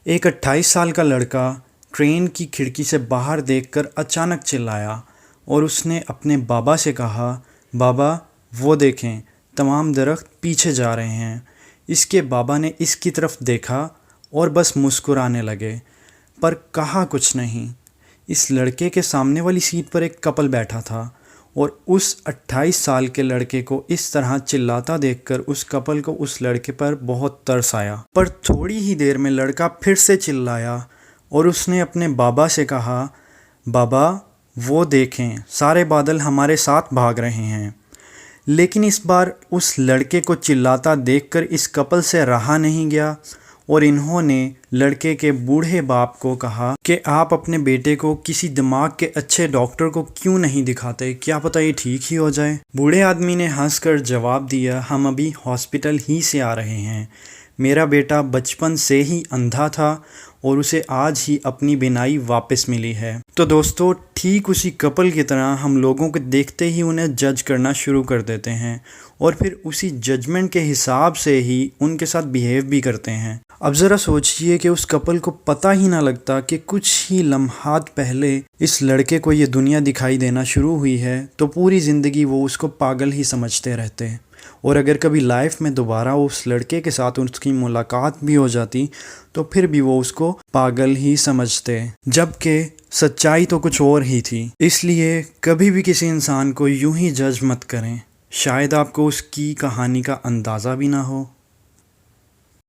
एक 28 साल का लड़का ट्रेन की खिड़की से बाहर देखकर अचानक चिल्लाया और उसने अपने बाबा से कहा, बाबा वो देखें, तमाम दरख्त पीछे जा रहे हैं। इसके बाबा ने इसकी तरफ देखा और बस मुस्कुराने लगे, पर कहा कुछ नहीं। इस लड़के के सामने वाली सीट पर एक कपल बैठा था और उस 28 साल के लड़के को इस तरह चिल्लाता देखकर उस कपल को उस लड़के पर बहुत तरस आया। पर थोड़ी ही देर में लड़का फिर से चिल्लाया और उसने अपने बाबा से कहा, बाबा वो देखें, सारे बादल हमारे साथ भाग रहे हैं। लेकिन इस बार उस लड़के को चिल्लाता देखकर इस कपल से रहा नहीं गया और इन्होंने लड़के के बूढ़े बाप को कहा कि आप अपने बेटे को किसी दिमाग के अच्छे डॉक्टर को क्यों नहीं दिखाते, क्या पता ये ठीक ही हो जाए। बूढ़े आदमी ने हंसकर जवाब दिया, हम अभी हॉस्पिटल ही से आ रहे हैं। मेरा बेटा बचपन से ही अंधा था और उसे आज ही अपनी बीनाई वापस मिली है। तो दोस्तों, ठीक उसी कपल की तरह हम लोगों को देखते ही उन्हें जज करना शुरू कर देते हैं और फिर उसी जजमेंट के हिसाब से ही उनके साथ बिहेव भी करते हैं। अब ज़रा सोचिए कि उस कपल को पता ही ना लगता कि कुछ ही लम्हात पहले इस लड़के को ये दुनिया दिखाई देना शुरू हुई है, तो पूरी ज़िंदगी वो उसको पागल ही समझते रहते हैं। और अगर कभी लाइफ में दोबारा उस लड़के के साथ उसकी मुलाकात भी हो जाती तो फिर भी वो उसको पागल ही समझते, जबकि सच्चाई तो कुछ और ही थी। इसलिए कभी भी किसी इंसान को यूं ही जज मत करें, शायद आपको उसकी कहानी का अंदाज़ा भी ना हो।